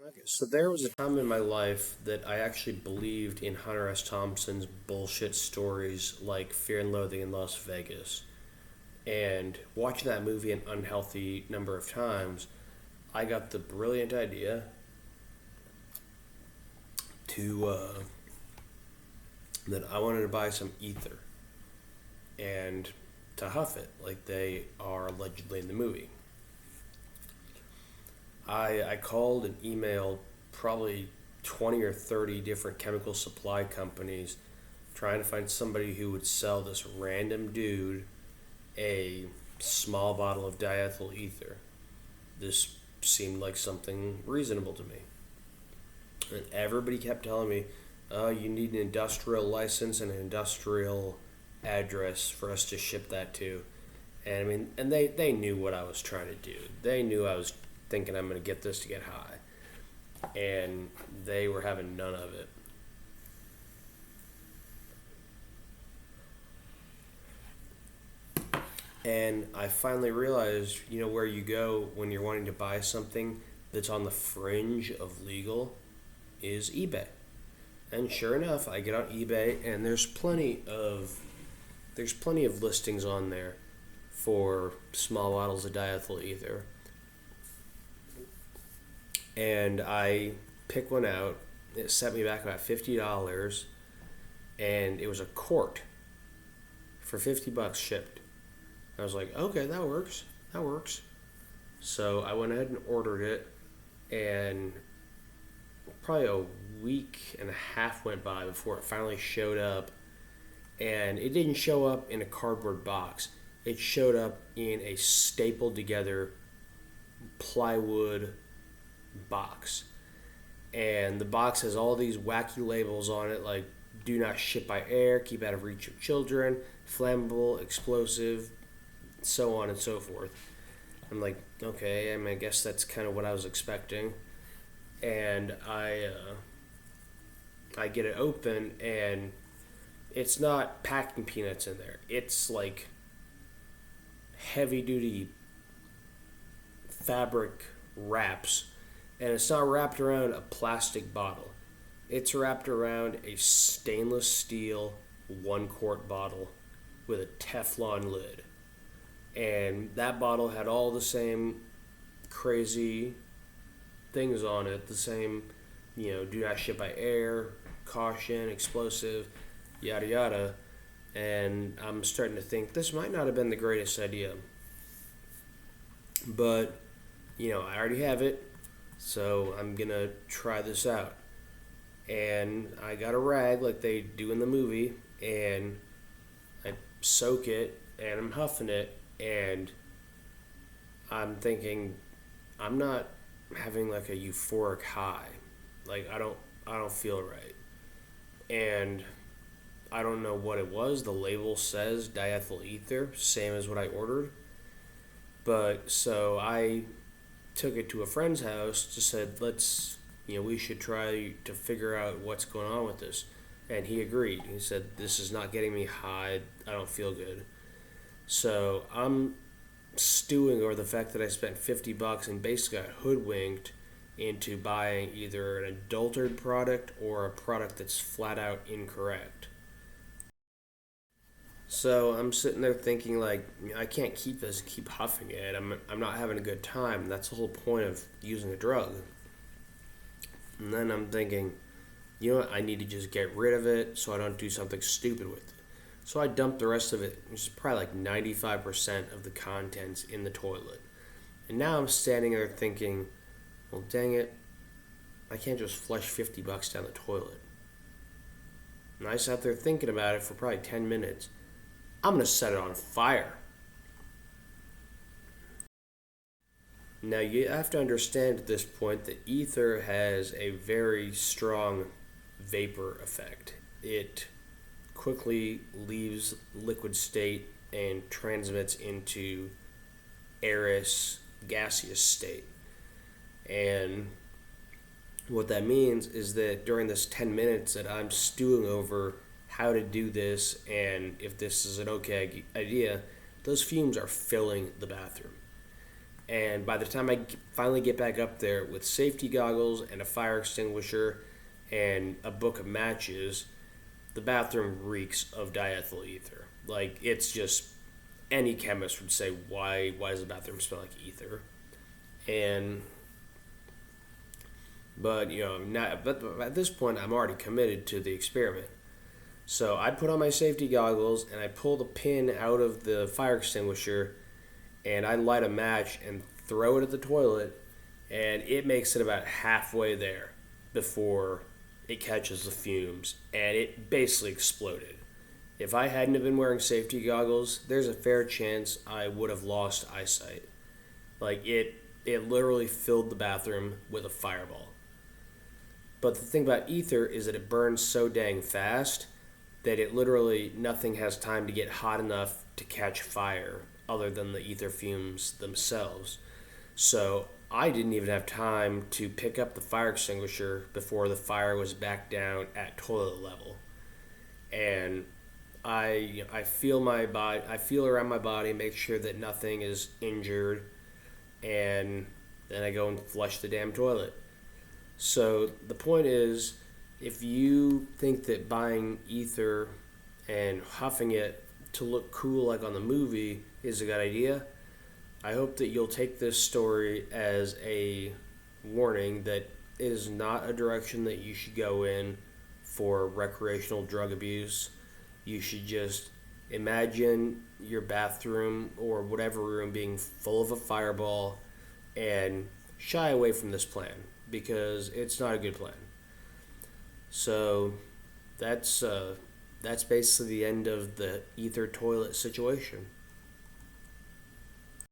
Okay, so there was a time in my life that I actually believed in Hunter S. Thompson's bullshit stories like Fear and Loathing in Las Vegas. And watching that movie an unhealthy number of times, I got the brilliant idea to that I wanted to buy some ether and to huff it like they are allegedly in the movie. I called and emailed probably 20 or 30 different chemical supply companies trying to find somebody who would sell this random dude a small bottle of diethyl ether. This seemed like something reasonable to me. And everybody kept telling me, oh, you need an industrial license and an industrial address for us to ship that to. And I mean, and they knew what I was trying to do. They knew I was thinking I'm going to get this to get high. And they were having none of it. And I finally realized, where you go when you're wanting to buy something that's on the fringe of legal is eBay. And sure enough, I get on eBay and there's plenty of listings on there for small bottles of diethyl ether. And I pick one out. It set me back about $50, and it was a quart for $50 shipped. I was like, okay, that works. That works. So I went ahead and ordered it, and probably a week and a half went by before it finally showed up. And it didn't show up in a cardboard box. It showed up in a stapled together plywood box. And the box has all these wacky labels on it like do not ship by air, keep out of reach of children, flammable, explosive, so on and so forth. I'm like, okay, I guess that's kind of what I was expecting. And I get it open, and it's not packing peanuts in there. It's like heavy duty fabric wraps, and it's not wrapped around a plastic bottle. It's wrapped around a stainless steel 1 quart bottle with a Teflon lid. And that bottle had all the same crazy things on it, the same, do not ship by air, caution, explosive, yada yada. And I'm starting to think this might not have been the greatest idea. But, I already have it, so I'm going to try this out. And I got a rag like they do in the movie, and I soak it, and I'm huffing it, and I'm thinking I'm not having like a euphoric high. Like I don't feel right. And I don't know what it was. The label says diethyl ether, same as what I ordered. But so I took it to a friend's house, just said, we should try to figure out what's going on with this. And he agreed. He said, this is not getting me high. I don't feel good. So I'm stewing over the fact that I spent $50 and basically got hoodwinked into buying either an adulterated product or a product that's flat out incorrect. So I'm sitting there thinking like I can't keep this, keep huffing it. I'm not having a good time. That's the whole point of using a drug. And then I'm thinking, I need to just get rid of it so I don't do something stupid with it. So I dumped the rest of it, which is probably like 95% of the contents in the toilet. And now I'm standing there thinking, well, dang it, I can't just flush $50 down the toilet. And I sat there thinking about it for probably 10 minutes. I'm going to set it on fire. Now, you have to understand at this point that ether has a very strong vapor effect. It quickly leaves liquid state and transmits into airless, gaseous state. And what that means is that during this 10 minutes that I'm stewing over how to do this and if this is an okay idea, those fumes are filling the bathroom. And by the time I finally get back up there with safety goggles and a fire extinguisher and a book of matches, the bathroom reeks of diethyl ether. Like, it's just, any chemist would say, why does the bathroom smell like ether? And but not. But at this point, I'm already committed to the experiment. So I put on my safety goggles and I pull the pin out of the fire extinguisher, and I light a match and throw it at the toilet, and it makes it about halfway there before it catches the fumes, and it basically exploded. If I hadn't have been wearing safety goggles, there's a fair chance I would have lost eyesight. Like, it literally filled the bathroom with a fireball. But the thing about ether is that it burns so dang fast that it literally, nothing has time to get hot enough to catch fire other than the ether fumes themselves. So I didn't even have time to pick up the fire extinguisher before the fire was back down at toilet level. And I feel my body, I feel around my body, make sure that nothing is injured, and then I go and flush the damn toilet. So the point is, if you think that buying ether and huffing it to look cool like on the movie is a good idea, I hope that you'll take this story as a warning that it is not a direction that you should go in for recreational drug abuse. You should just imagine your bathroom or whatever room being full of a fireball and shy away from this plan because it's not a good plan. So that's basically the end of the ether toilet situation.